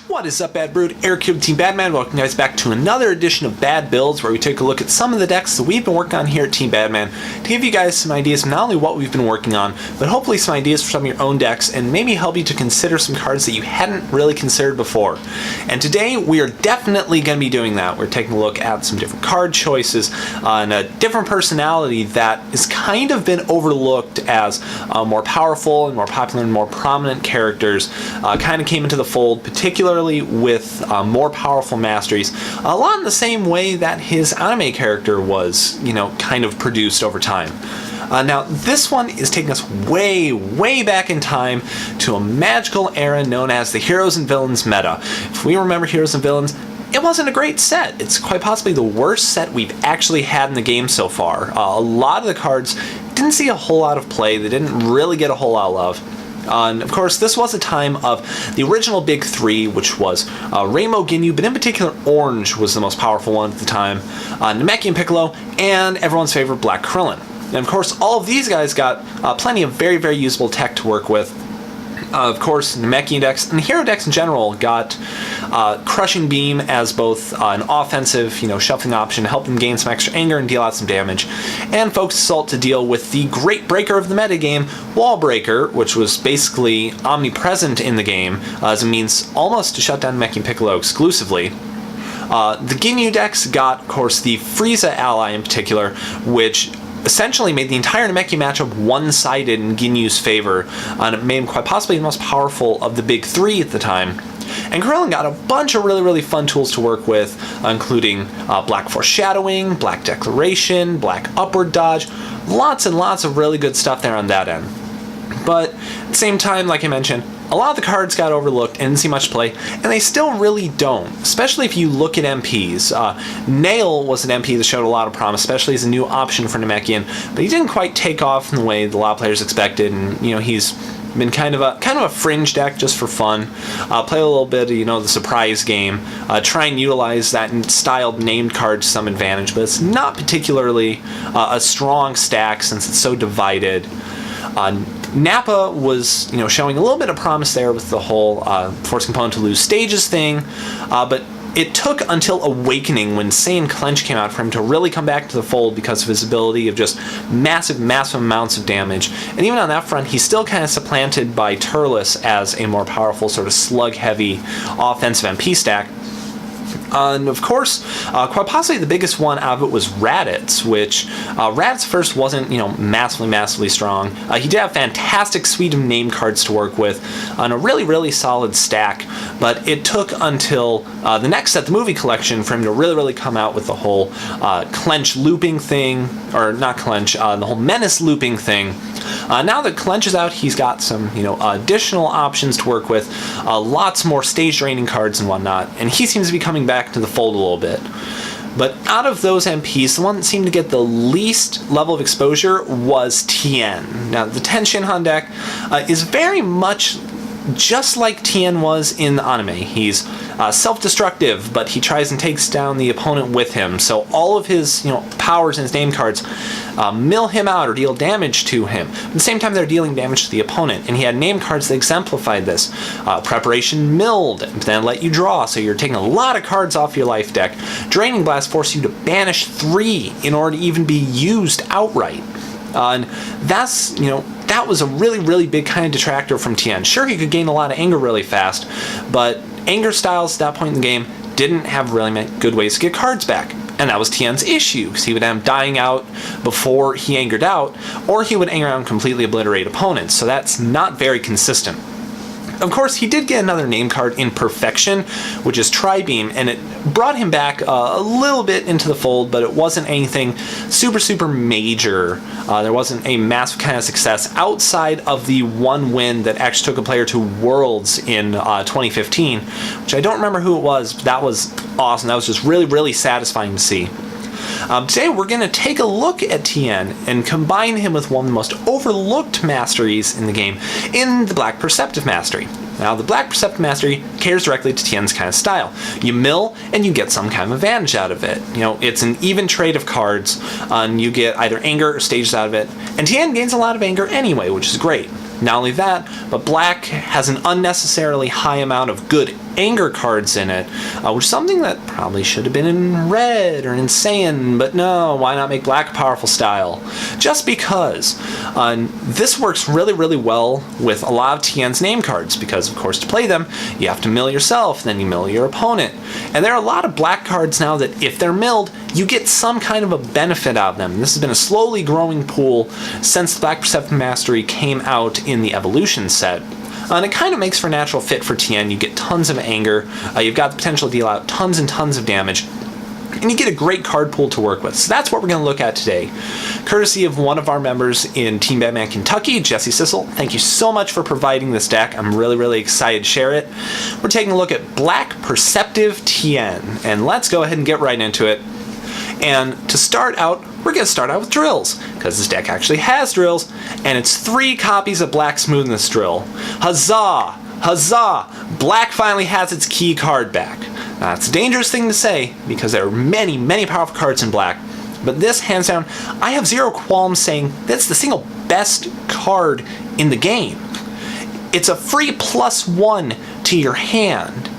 What is up, Bad Brood? Eric here with Team Badman. Welcome guys back to another edition of Bad Builds, where we take a look at some of the decks that we've been working on here at Team Badman to give you guys some ideas of not only what we've been working on, but hopefully some ideas for some of your own decks and maybe help you to consider some cards that you hadn't really considered before. And today we are definitely going to be doing that. We're taking a look at some different card choices and a different personality that has kind of been overlooked as more powerful and more popular and more prominent characters kind of came into the fold, particularly with more powerful masteries, a lot in the same way that his anime character was, kind of produced over time. Now, this one is taking us way, way back in time to a magical era known as the Heroes and Villains meta. If we remember Heroes and Villains, it wasn't a great set. It's quite possibly the worst set we've actually had in the game so far. A lot of the cards didn't see a whole lot of play. They didn't really get a whole lot of love. And of course, this was a time of the original big three, which was Rainbow Ginyu, but in particular Orange was the most powerful one at the time, Namekian Piccolo, and everyone's favorite Black Krillin. And of course, all of these guys got plenty of very, very usable tech to work with. Of course, Namekian decks and Hero decks in general got Crushing Beam as both an offensive, shuffling option to help them gain some extra anger and deal out some damage, and Focus Assault to deal with the great breaker of the metagame, Wall Breaker, which was basically omnipresent in the game as a means almost to shut down Namekian Piccolo exclusively. The Ginyu decks got, of course, the Frieza ally in particular, which essentially made the entire Namekian matchup one-sided in Ginyu's favor, and it made him quite possibly the most powerful of the big three at the time. And Krillin got a bunch of really, really fun tools to work with, including Black Foreshadowing, Black Declaration, Black Upward Dodge, lots and lots of really good stuff there on that end. But at the same time, like I mentioned, a lot of the cards got overlooked and didn't see much play, and they still really don't, especially if you look at MPs. Nail was an MP that showed a lot of promise, especially as a new option for Namekian, but he didn't quite take off in the way that a lot of players expected, and he's been kind of a fringe deck just for fun. Play a little bit of, the surprise game, try and utilize that styled named card to some advantage, but it's not particularly a strong stack since it's so divided. Nappa was, showing a little bit of promise there with the whole force component to lose stages thing, but it took until Awakening, when Saiyan Clench came out, for him to really come back to the fold because of his ability of just massive, massive amounts of damage. And even on that front, he's still kind of supplanted by Turles as a more powerful, sort of slug-heavy offensive MP stack. And of course, quite possibly the biggest one out of it was Raditz, which Raditz first wasn't, massively, massively strong. He did have fantastic suite of name cards to work with on a really, really solid stack, but it took until the next set, the movie collection, for him to really, really come out with the whole Clench looping thing, or not Clench, the whole Menace looping thing. Now that Clench is out, he's got some, additional options to work with, lots more stage draining cards and whatnot, and he seems to be coming back to the fold a little bit. But out of those MPs, the one that seemed to get the least level of exposure was Tien. Now, the Tenshinhan deck is very much just like Tien was in the anime. He's self-destructive, but he tries and takes down the opponent with him. So all of his powers in his name cards mill him out or deal damage to him. At the same time, they're dealing damage to the opponent. And he had name cards that exemplified this. Preparation milled, then let you draw. So you're taking a lot of cards off your life deck. Draining Blast forces you to banish 3 in order to even be used outright. And that's, that was a really, really big kind of detractor from Tien. Sure, he could gain a lot of anger really fast, but anger styles at that point in the game didn't have really good ways to get cards back. And that was Tien's issue, because he would end up dying out before he angered out, or he would anger out and completely obliterate opponents. So that's not very consistent. Of course, he did get another name card in Perfection, which is Tri Beam, and it brought him back a little bit into the fold, but it wasn't anything super, super major. There wasn't a massive kind of success outside of the one win that actually took a player to Worlds in 2015, which I don't remember who it was, but that was awesome. That was just really, really satisfying to see. Today we're going to take a look at Tien and combine him with one of the most overlooked masteries in the game, in the Black Perceptive Mastery. Now, the Black Perceptive Mastery caters directly to Tien's kind of style. You mill, and you get some kind of advantage out of it. It's an even trade of cards, and you get either anger or stages out of it. And Tien gains a lot of anger anyway, which is great. Not only that, but Black has an unnecessarily high amount of good anger cards in it, which is something that probably should have been in red or in sand, but no, why not make black powerful style? Just because this works really, really well with a lot of Tien's name cards, because of course to play them, you have to mill yourself, then you mill your opponent. And there are a lot of black cards now that if they're milled, you get some kind of a benefit out of them. This has been a slowly growing pool since the Black Perceptive Mastery came out in the Evolution set. And it kind of makes for a natural fit for Tien. You get tons of anger, you've got the potential to deal out tons and tons of damage, and you get a great card pool to work with. So that's what we're going to look at today. Courtesy of one of our members in Team Badman Kentucky, Jesse Cissell. Thank you so much for providing this deck. I'm really, really excited to share it. We're taking a look at Black Perceptive Tien, and let's go ahead and get right into it. And to start out, we're going to start out with drills, because this deck actually has drills, and it's 3 copies of Black Smoothness drill. Huzzah! Huzzah! Black finally has its key card back. Now, that's a dangerous thing to say, because there are many, many powerful cards in black, but this, hands down, I have zero qualms saying that's the single best card in the game. It's a free +1 to your hand.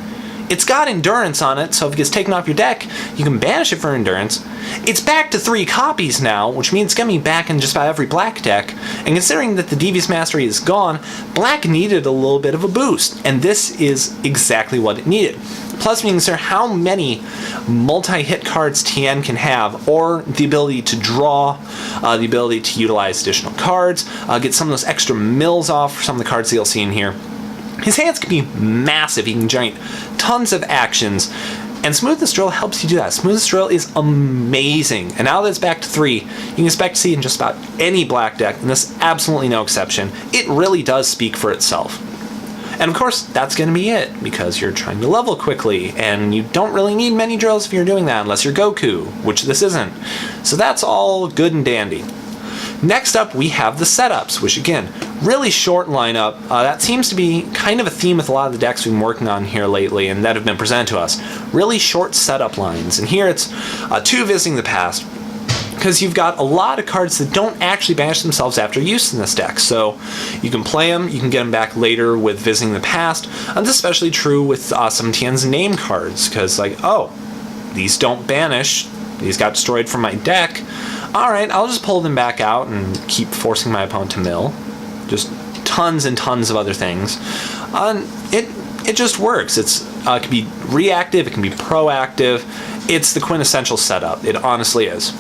It's got endurance on it, so if it gets taken off your deck, you can banish it for endurance. It's back to 3 copies now, which means it's going to be back in just about every black deck. And considering that the Devious Mastery is gone, black needed a little bit of a boost, and this is exactly what it needed. Plus, when you consider how many multi-hit cards Tien can have, or the ability to draw, the ability to utilize additional cards, get some of those extra mills off for some of the cards that you'll see in here. His hands can be massive. He can generate tons of actions, and Smoothness Drill helps you do that. Smoothness Drill is amazing, and now that it's back to 3, you can expect to see it in just about any black deck, and this is absolutely no exception. It really does speak for itself. And of course, that's going to be it, because you're trying to level quickly, and you don't really need many drills if you're doing that, unless you're Goku, which this isn't. So that's all good and dandy. Next up, we have the setups, which again, really short lineup. That seems to be kind of a theme with a lot of the decks we've been working on here lately and that have been presented to us. Really short setup lines. And here it's 2 Visiting the Past, because you've got a lot of cards that don't actually banish themselves after use in this deck. So you can play them, you can get them back later with Visiting the Past. And this is especially true with some Tien's name cards, because like, oh, these don't banish, these got destroyed from my deck. Alright, I'll just pull them back out and keep forcing my opponent to mill. Just tons and tons of other things. It just works. It can be reactive, it can be proactive. It's the quintessential setup. It honestly is.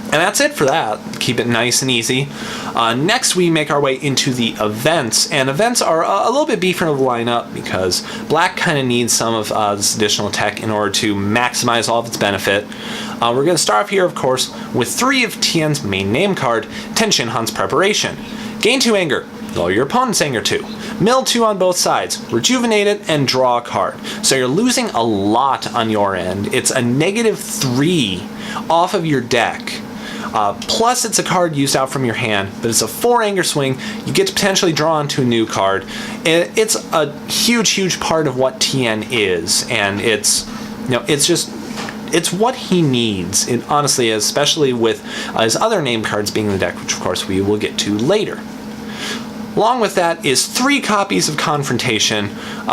And that's it for that. Keep it nice and easy. Next, we make our way into the events, and events are a little bit beefier of a lineup because black kind of needs some of this additional tech in order to maximize all of its benefit. We're going to start off here, of course, with 3 of Tien's main name card, Tenshinhans Preparation. Gain 2 anger, lower your opponent's anger 2, mill 2 on both sides, rejuvenate it, and draw a card. So you're losing a lot on your end. It's a -3 off of your deck. Plus, it's a card used out from your hand, but it's a 4 anger swing. You get to potentially draw onto a new card. It's a huge, huge part of what Tien is, and it's what he needs. It honestly is, especially with his other name cards being in the deck, which of course we will get to later. Along with that is 3 copies of Confrontation.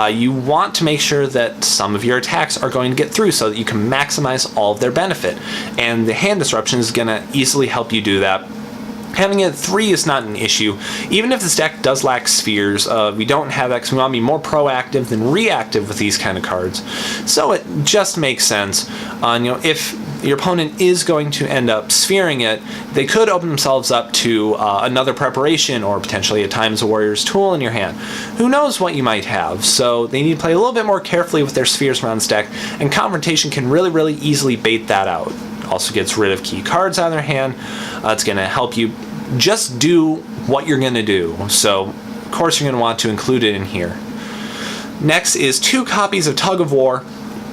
You want to make sure that some of your attacks are going to get through so that you can maximize all of their benefit. And the hand disruption is going to easily help you do that. Having it at 3 is not an issue. Even if this deck does lack spheres, we don't have X. We want to be more proactive than reactive with these kind of cards. So it just makes sense. If your opponent is going to end up sphering it, they could open themselves up to another preparation or potentially at times a warrior's tool in your hand. Who knows what you might have, so they need to play a little bit more carefully with their spheres around this deck, and Confrontation can really, really easily bait that out. Also gets rid of key cards out of their hand. It's going to help you just do what you're going to do, so of course you're going to want to include it in here. Next is 2 copies of Tug of War.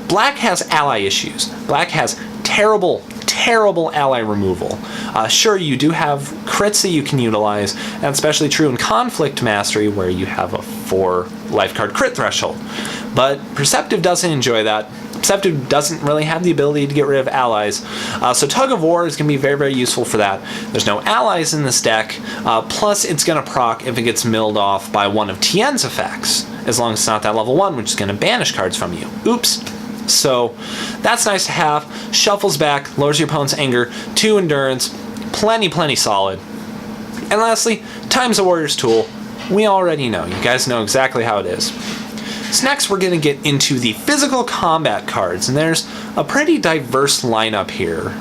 Black has ally issues. Black has terrible ally removal. Sure, you do have crits that you can utilize, and especially true in Conflict Mastery where you have a 4 life card crit threshold. But Perceptive doesn't enjoy that. Perceptive doesn't really have the ability to get rid of allies, so Tug of War is going to be very, very useful for that. There's no allies in this deck, plus it's going to proc if it gets milled off by one of Tien's effects. as long as it's not that level 1, which is going to banish cards from you. Oops. So that's nice to have. Shuffles back, lowers your opponent's anger, 2 endurance, plenty solid. And lastly, Time's a Warrior's Tool. We already know. You guys know exactly how it is. So next we're going to get into the physical combat cards, and there's a pretty diverse lineup here,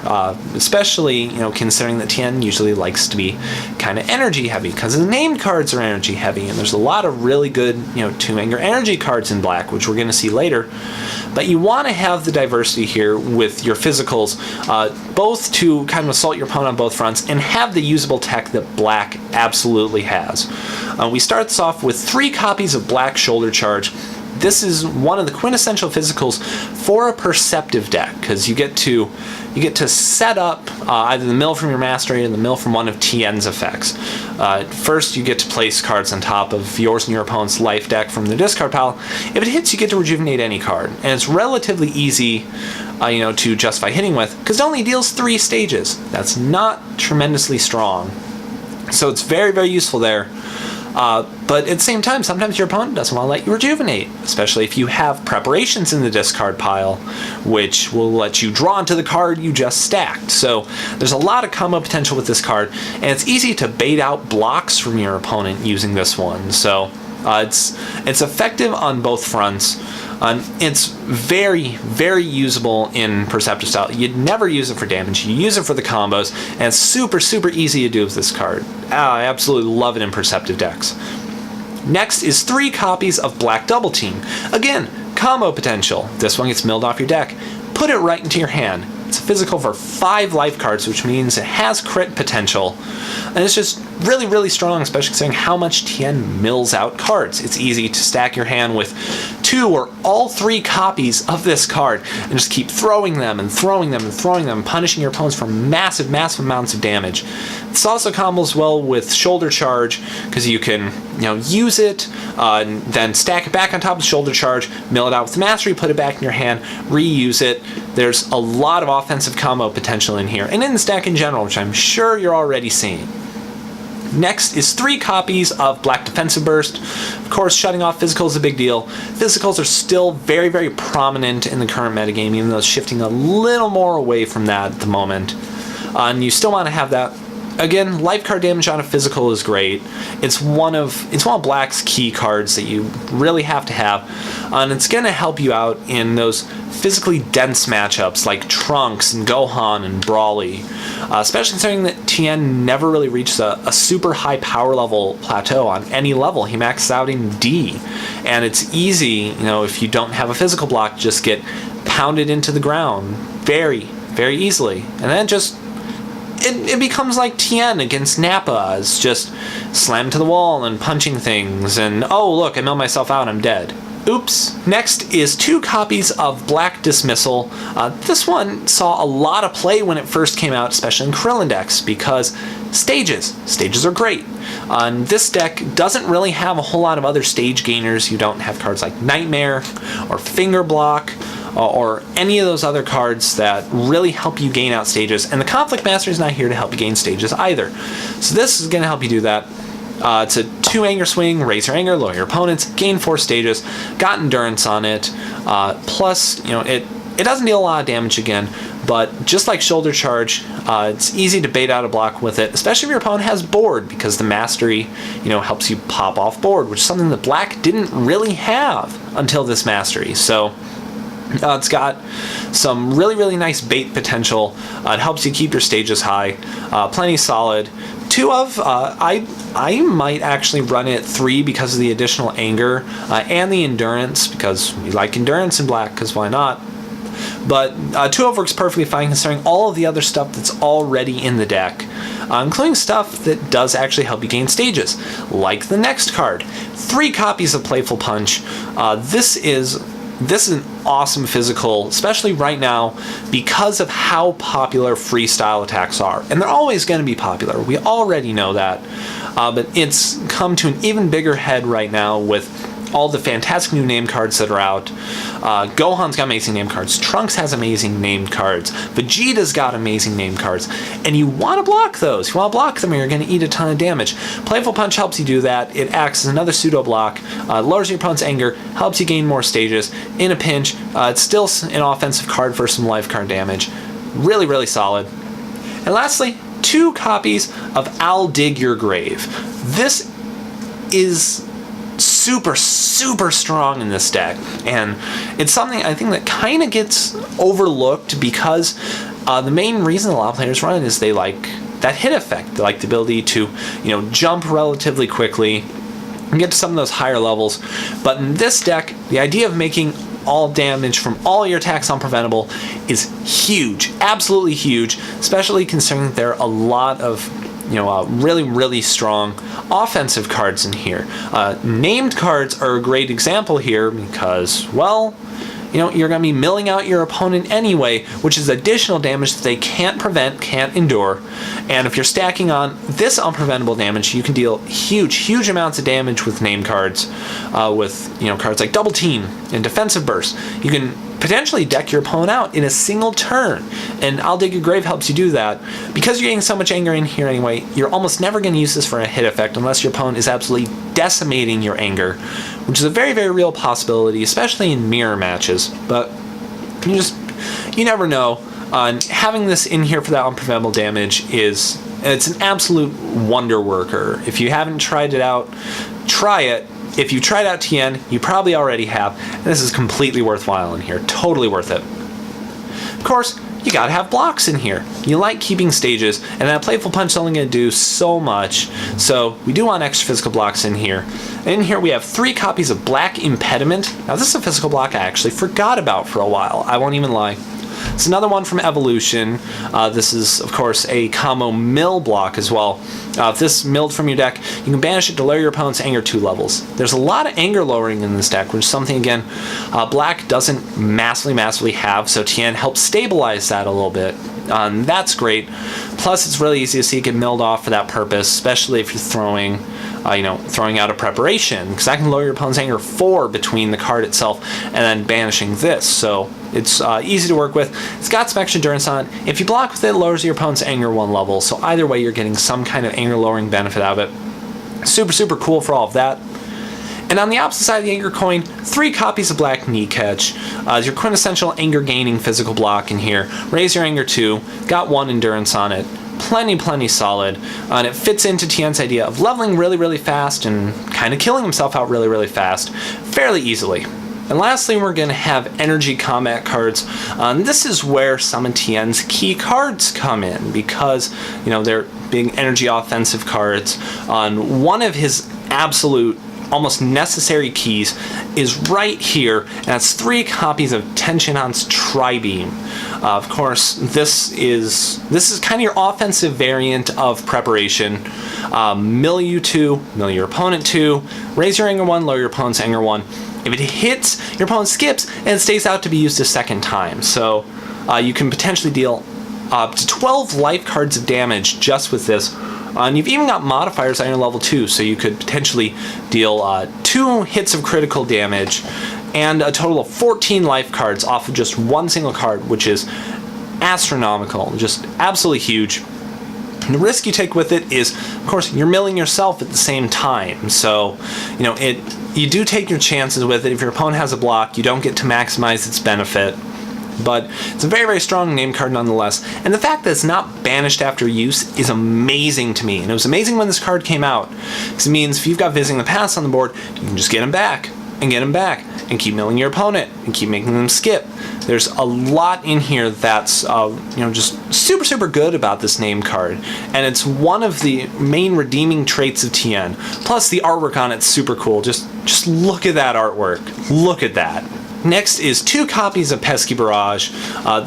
especially considering that Tien usually likes to be kind of energy heavy because the named cards are energy heavy, and there's a lot of really good 2-anger energy cards in Black, which we're going to see later. But you want to have the diversity here with your physicals, both to kind of assault your opponent on both fronts and have the usable tech that Black absolutely has. We start this off with 3 copies of Black Shoulder Charge. This is one of the quintessential physicals for a perceptive deck, because you get to set up either the mill from your mastery or the mill from one of Tien's effects. First, you get to place cards on top of yours and your opponent's life deck from the discard pile. If it hits, you get to rejuvenate any card, and it's relatively easy, to justify hitting with, because it only deals 3 stages. That's not tremendously strong, so it's very useful there. But at the same time, sometimes your opponent doesn't want to let you rejuvenate, especially if you have preparations in the discard pile, which will let you draw into the card you just stacked. So there's a lot of combo potential with this card, and it's easy to bait out blocks from your opponent using this one. So it's effective on both fronts. It's very usable in Perceptive style. You'd never use it for damage. You use it for the combos, and it's super easy to do with this card. I absolutely love it in Perceptive decks. Next is 3 copies of Black Double Team. Again, combo potential. This one gets milled off your deck. Put it right into your hand. It's a physical for 5 life cards, which means it has crit potential. And it's just really strong, especially considering how much Tien mills out cards. It's easy to stack your hand with 2 or all 3 copies of this card and just keep throwing them, punishing your opponents for massive amounts of damage. This also combos well with Shoulder Charge, because you can use it, and then stack it back on top of Shoulder Charge, mill it out with Mastery, put it back in your hand, reuse it. There's a lot of offensive combo potential in here, and in the stack in general, which I'm sure you're already seeing. Next is 3 copies of Black Defensive Burst. Of course, shutting off physical is a big deal. Physicals are still very prominent in the current metagame, even though it's shifting a little more away from that at the moment. And you still want to have that. Again, life card damage on a physical is great. It's one of Black's key cards that you really have to have, and it's going to help you out in those physically dense matchups like Trunks and Gohan and Brawly, especially considering that Tien never really reached a super high power level plateau on any level. He maxes out in D, and it's easy, if you don't have a physical block, just get pounded into the ground very easily, and then just it becomes like Tien against Nappa. It's just slam to the wall and punching things, and oh look, I milled myself out, I'm dead. Oops. Next is 2 copies of Black Dismissal. This one saw a lot of play when it first came out, especially in Krillin decks, because stages are great. This deck doesn't really have a whole lot of other stage gainers. You don't have cards like Nightmare or Finger Block, or any of those other cards that really help you gain out stages, and the Conflict Master is not here to help you gain stages either. So this is going to help you do that. It's a 2-anger swing, raise your anger, lower your opponents, gain 4 stages, got endurance on it, plus it doesn't deal a lot of damage again, but just like Shoulder Charge, it's easy to bait out a block with it, especially if your opponent has board, because the Mastery helps you pop off board, which is something that Black didn't really have until this Mastery. So it's got some really nice bait potential. It helps you keep your stages high. Plenty solid. 2 of, I might actually run it 3 because of the additional anger and the endurance, because we like endurance in Black, because why not? But 2 of works perfectly fine considering all of the other stuff that's already in the deck, including stuff that does actually help you gain stages, like the next card. 3 copies of Playful Punch. This is an awesome physical, especially right now, because of how popular freestyle attacks are. And they're always going to be popular. We already know that. But it's come to an even bigger head right now with all the fantastic new name cards that are out. Gohan's got amazing name cards. Trunks has amazing named cards. Vegeta's got amazing name cards. And you want to block those. You want to block them or you're going to eat a ton of damage. Playful Punch helps you do that. It acts as another pseudo block. Lowers your opponent's anger. Helps you gain more stages. In a pinch, it's still an offensive card for some life card damage. Really, really solid. And lastly, 2 copies of I'll Dig Your Grave. This is super strong in this deck, and it's something I think that kind of gets overlooked because the main reason a lot of players run it is they like that hit effect. They like the ability to, you know, jump relatively quickly and get to some of those higher levels. But in this deck, the idea of making all damage from all your attacks unpreventable is huge, absolutely huge, especially considering there are a lot of, you know, really strong offensive cards in here. Named cards are a great example here because, well, you know, you're going to be milling out your opponent anyway, which is additional damage that they can't prevent, can't endure. And if you're stacking on this unpreventable damage, you can deal huge amounts of damage with name cards, with, you know, cards like Double Team and Defensive Burst. You can potentially deck your opponent out in a single turn, and I'll Dig Your Grave helps you do that. Because you're getting so much anger in here anyway, you're almost never going to use this for a hit effect unless your opponent is absolutely decimating your anger, which is a very real possibility, especially in mirror matches. But you never know. Having this in here for that unpreventable damage it's an absolute wonder worker. If you haven't tried it out, try it. If you tried out Tien, you probably already have, and this is completely worthwhile in here. Totally worth it. Of course, you gotta have blocks in here. You like keeping stages, and that Playful Punch is only gonna do so much, so we do want extra physical blocks in here. In here we have 3 copies of Black Impediment. Now this is a physical block I actually forgot about for a while, I won't even lie. It's another one from Evolution. This is, of course, a combo mill block as well. If this milled from your deck, you can banish it to lower your opponent's anger 2 levels. There's a lot of anger lowering in this deck, which is something, again, Black doesn't massively have, so Tien helps stabilize that a little bit. That's great. Plus, it's really easy to see it get milled off for that purpose, especially if you're throwing out a preparation, because that can lower your opponent's anger 4 between the card itself and then banishing this. So it's easy to work with. It's got some extra endurance on it. If you block with it, it lowers your opponent's anger 1 level. So either way, you're getting some kind of anger lowering benefit out of it. Super cool for all of that. And on the opposite side of the anger coin, 3 copies of Black Knee Catch. Your quintessential anger gaining physical block in here. Raise your anger 2. Got 1 endurance on it. Plenty solid, and it fits into Tien's idea of leveling really fast and kind of killing himself out really fast, fairly easily. And lastly, we're going to have energy combat cards. This is where some of Tien's key cards come in because, you know, they're big energy offensive cards. One of his absolute almost necessary keys is right here, and that's 3 copies of Tenshinhans Tri Beam. Of course, this is kind of your offensive variant of preparation. Mill you 2, mill your opponent 2, raise your anger 1, lower your opponent's anger 1. If it hits, your opponent skips, and it stays out to be used a second time. So you can potentially deal up to 12 life cards of damage just with this. And you've even got modifiers on your level 2, so you could potentially deal 2 hits of critical damage and a total of 14 life cards off of just 1 single card, which is astronomical, just absolutely huge. And the risk you take with it is, of course, you're milling yourself at the same time. So, you know, you do take your chances with it. If your opponent has a block, you don't get to maximize its benefit. But it's a very strong name card nonetheless, and the fact that it's not banished after use is amazing to me. And it was amazing when this card came out, because it means if you've got Visiting the Past on the board, you can just get him back and keep milling your opponent and keep making them skip. There's a lot in here that's just super good about this name card, and it's one of the main redeeming traits of Tien. Plus the artwork on it's super cool. Just look at that artwork. Look at that. Next is 2 copies of Pesky Barrage.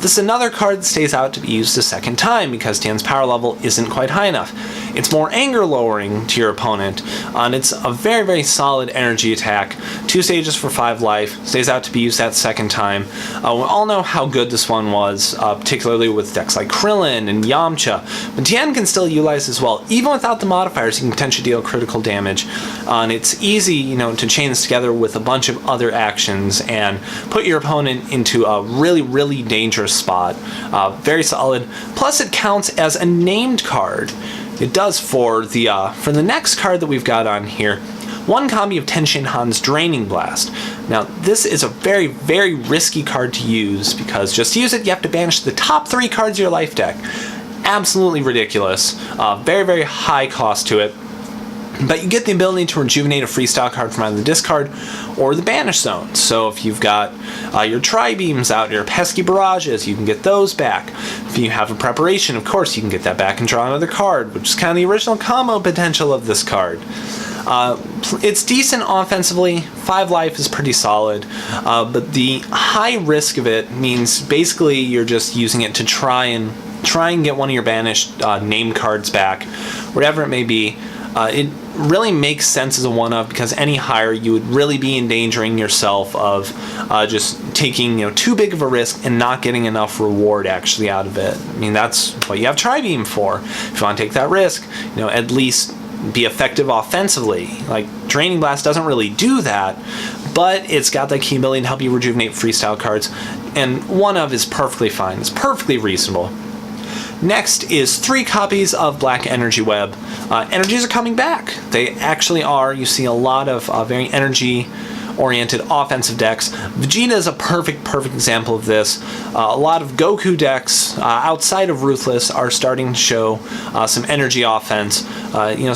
This is another card that stays out to be used a second time because Tien's power level isn't quite high enough. It's more anger lowering to your opponent, and it's a very, very solid energy attack. 2 stages for 5 life, stays out to be used that second time. We all know how good this one was, particularly with decks like Krillin and Yamcha, but Tien can still utilize as well. Even without the modifiers, you can potentially deal critical damage, and it's easy, to chain this together with a bunch of other actions and put your opponent into a really, really dangerous spot. Very solid. Plus, it counts as a named card. It does for the next card that we've got on here. 1 copy of Tenshinhans Draining Blast. Now, this is a very, very risky card to use because just to use it, you have to banish the top 3 cards of your life deck. Absolutely ridiculous. Very, very high cost to it. But you get the ability to rejuvenate a freestyle card from either the discard or the banish zone. So if you've got your Tri Beams out, your Pesky Barrages, you can get those back. If you have a Preparation, of course, you can get that back and draw another card, which is kind of the original combo potential of this card. It's decent offensively. 5 life is pretty solid, but the high risk of it means basically you're just using it to try and get one of your banished name cards back, whatever it may be. It really makes sense as a one-of because any higher you would really be endangering yourself of just taking too big of a risk and not getting enough reward actually out of it. I mean, that's what you have Tri Beam for. If you want to take that risk, at least be effective offensively. Like Draining Blast doesn't really do that, but it's got that key ability to help you rejuvenate freestyle cards, and one-of is perfectly fine. It's perfectly reasonable. Next is 3 copies of Black Energy Web. Energies are coming back. They actually are. You see a lot of very energy-oriented offensive decks. Vegeta is a perfect example of this. A lot of Goku decks outside of Ruthless are starting to show some energy offense.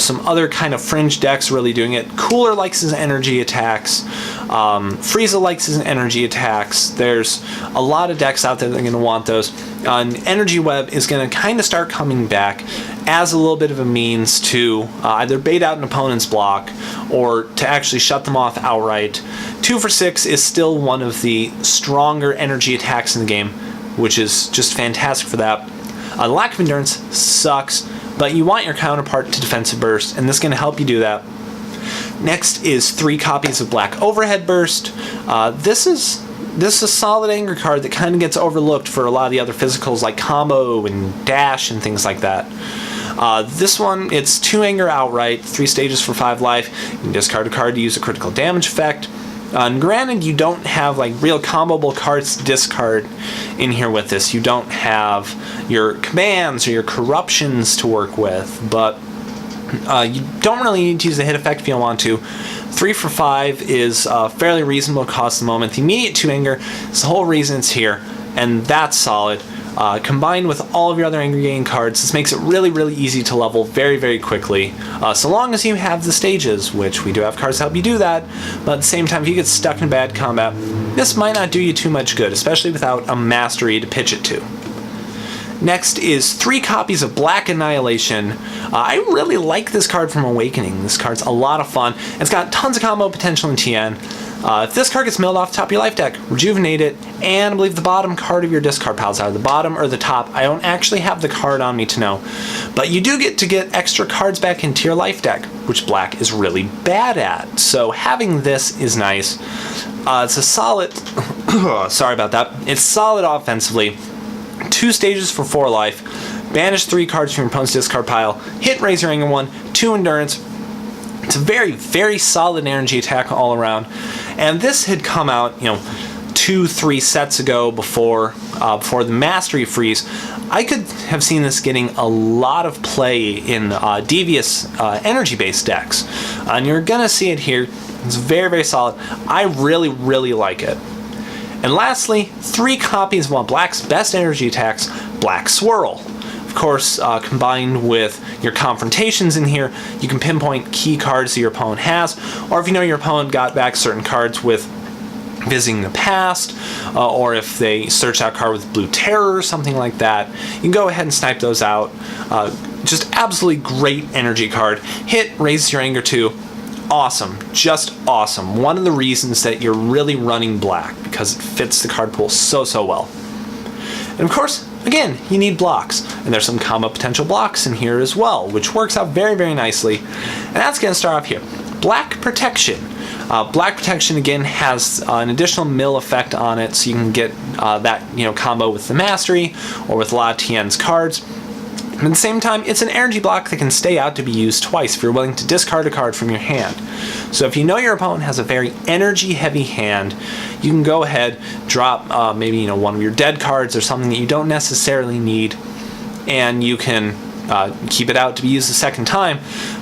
Some other kind of fringe decks really doing it. Cooler likes his energy attacks. Frieza likes his energy attacks. There's a lot of decks out there that are going to want those. Energy Web is going to kind of start coming back as a little bit of a means to either bait out an opponent's block or to actually shut them off outright. 2 for 6 is still one of the stronger energy attacks in the game, which is just fantastic for that. The lack of endurance sucks, but you want your counterpart to defensive burst, and this is going to help you do that. Next is 3 copies of Black Overhead Burst. This is a solid anger card that kind of gets overlooked for a lot of the other physicals like Combo and Dash and things like that. This one, it's 2 anger outright, 3 stages for 5 life. You can discard a card to use a critical damage effect. And granted, you don't have like real comboable cards to discard in here with this. You don't have your commands or your corruptions to work with, but you don't really need to use the hit effect if you don't want to. 3 for 5 is fairly reasonable cost at the moment. The immediate 2 anger is the whole reason it's here, and that's solid. Combined with all of your other anger gain cards, this makes it really, really easy to level very, very quickly. So long as you have the stages, which we do have cards to help you do that, but at the same time, if you get stuck in bad combat, this might not do you too much good, especially without a mastery to pitch it to. Next is 3 copies of Black Annihilation. I really like this card from Awakening. This card's a lot of fun. It's got tons of combo potential in Tien. If this card gets milled off the top of your life deck, rejuvenate it, and I believe the bottom card of your discard pile is either the bottom or the top. I don't actually have the card on me to know. But you do get to get extra cards back into your life deck, which Black is really bad at. So having this is nice. It's a solid... sorry about that. It's solid offensively. 2 stages for 4 life. Banish 3 cards from your opponent's discard pile. Hit, raise your anger 1. 2 endurance. It's a very, very solid energy attack all around. And this had come out, 2-3 sets ago before the Mastery Freeze. I could have seen this getting a lot of play in devious energy-based decks. And you're going to see it here. It's very, very solid. I really, really like it. And lastly, 3 copies of one of Black's best energy attacks, Black Swirl. Of course, combined with your confrontations in here, you can pinpoint key cards that your opponent has, or if you know your opponent got back certain cards with visiting the past, or if they search out a card with Blue Terror or something like that, you can go ahead and snipe those out. Just absolutely great energy card. Hit, raises your anger 2. Awesome, just awesome. One of the reasons that you're really running Black, because it fits the card pool so well. And of course, again, you need blocks. And there's some combo potential blocks in here as well, which works out very, very nicely. And that's going to start off here. Black Protection. Black Protection, again, has an additional mill effect on it, so you can get that combo with the Mastery or with a lot of Tien's cards. At the same time, it's an energy block that can stay out to be used twice if you're willing to discard a card from your hand. So if you know your opponent has a very energy-heavy hand, you can go ahead, drop maybe one of your dead cards or something that you don't necessarily need, and you can keep it out to be used a second time.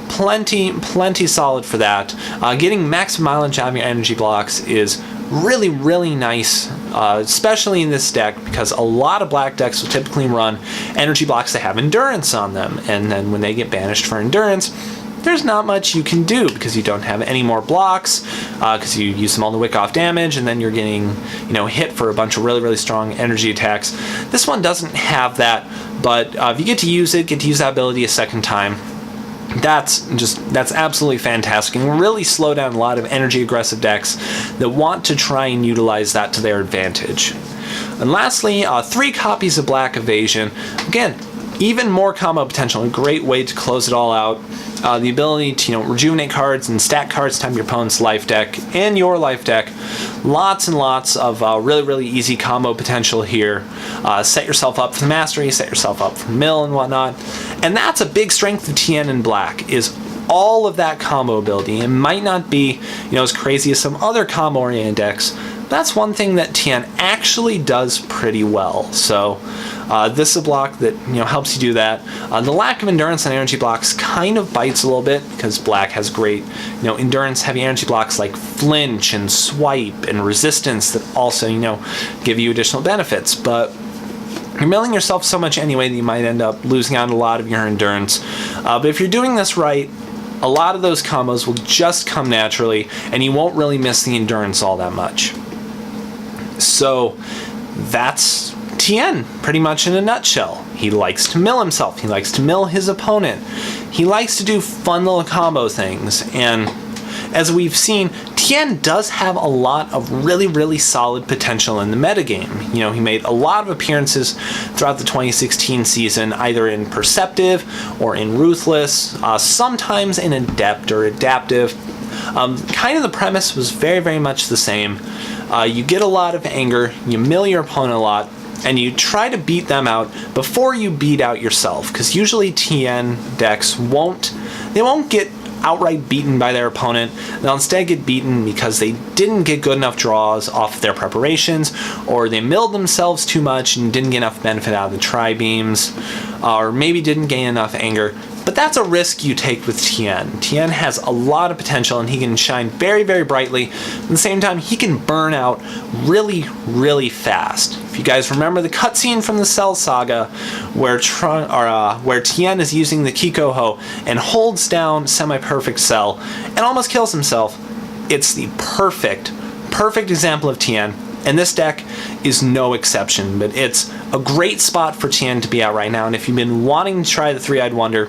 Plenty solid for that. Getting max mileage out of your energy blocks is really, really nice, especially in this deck, because a lot of black decks will typically run energy blocks that have endurance on them, and then when they get banished for endurance, there's not much you can do because you don't have any more blocks, because you use them all to wick off damage, and then you're getting hit for a bunch of really, really strong energy attacks. This one doesn't have that, but if you get to use that ability a second time, that's absolutely fantastic, and really slow down a lot of energy aggressive decks that want to try and utilize that to their advantage. And lastly, 3 copies of Black Evasion. Again, even more combo potential, a great way to close it all out. The ability to rejuvenate cards and stack cards time your opponent's life deck and your life deck. Lots and lots of really, really easy combo potential here. Set yourself up for the Mastery, set yourself up for mill and whatnot. And that's a big strength of Tien in black, is all of that combo ability. It might not be as crazy as some other combo oriented decks. That's one thing that Tien actually does pretty well. So this is a block that helps you do that. The lack of endurance on energy blocks kind of bites a little bit, because black has great endurance heavy energy blocks like flinch and swipe and resistance that also give you additional benefits. But you're milling yourself so much anyway that you might end up losing out on a lot of your endurance. But if you're doing this right, a lot of those combos will just come naturally, and you won't really miss the endurance all that much. So that's Tien, pretty much in a nutshell. He likes to mill himself. He likes to mill his opponent. He likes to do fun little combo things. And as we've seen, Tien does have a lot of really, really solid potential in the metagame. He made a lot of appearances throughout the 2016 season, either in Perceptive or in Ruthless, sometimes in Adept or Adaptive. Kind of the premise was very, very much the same. You get a lot of anger, you mill your opponent a lot, and you try to beat them out before you beat out yourself, because usually Tien decks won't get outright beaten by their opponent. They'll instead get beaten because they didn't get good enough draws off their preparations, or they milled themselves too much and didn't get enough benefit out of the Tri Beams, or maybe didn't gain enough anger. But that's a risk you take with Tien. Tien has a lot of potential, and he can shine very, very brightly. At the same time, he can burn out really, really fast. If you guys remember the cutscene from the Cell Saga, where Tien is using the Kikoho and holds down semi-perfect Cell and almost kills himself, it's the perfect example of Tien. And this deck is no exception, but it's a great spot for Tien to be out right now. And if you've been wanting to try the Three-Eyed Wonder,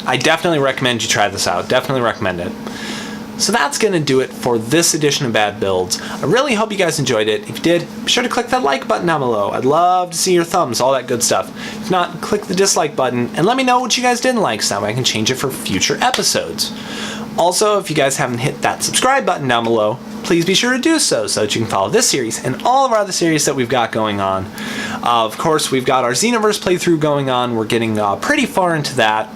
I definitely recommend you try this out. Definitely recommend it. So that's going to do it for this edition of Bad Builds. I really hope you guys enjoyed it. If you did, be sure to click that like button down below. I'd love to see your thumbs, all that good stuff. If not, click the dislike button and let me know what you guys didn't like, so that way I can change it for future episodes. Also, if you guys haven't hit that subscribe button down below, please be sure to do so that you can follow this series and all of our other series that we've got going on. Of course, we've got our Xenoverse playthrough going on. We're getting pretty far into that.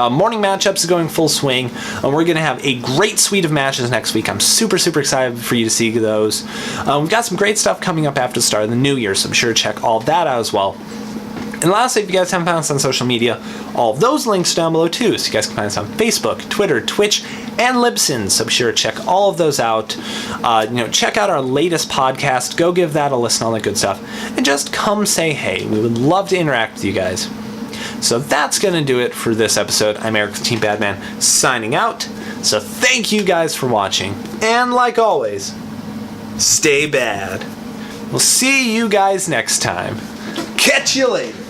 Morning matchups is going full swing, and we're going to have a great suite of matches next week. I'm super excited for you to see those. We've got some great stuff coming up after the start of the new year, so be sure to check all of that out as well. And lastly, if you guys haven't found us on social media, all of those links are down below too, so you guys can find us on Facebook, Twitter, Twitch, and Libsyn, so be sure to check all of those out. Check out our latest podcast, go give that a listen, all that good stuff, and just come say hey. We would love to interact with you guys. So that's going to do it for this episode. I'm Eric with Team Badman, signing out. So thank you guys for watching, and like always, stay bad. We'll see you guys next time. Catch you later.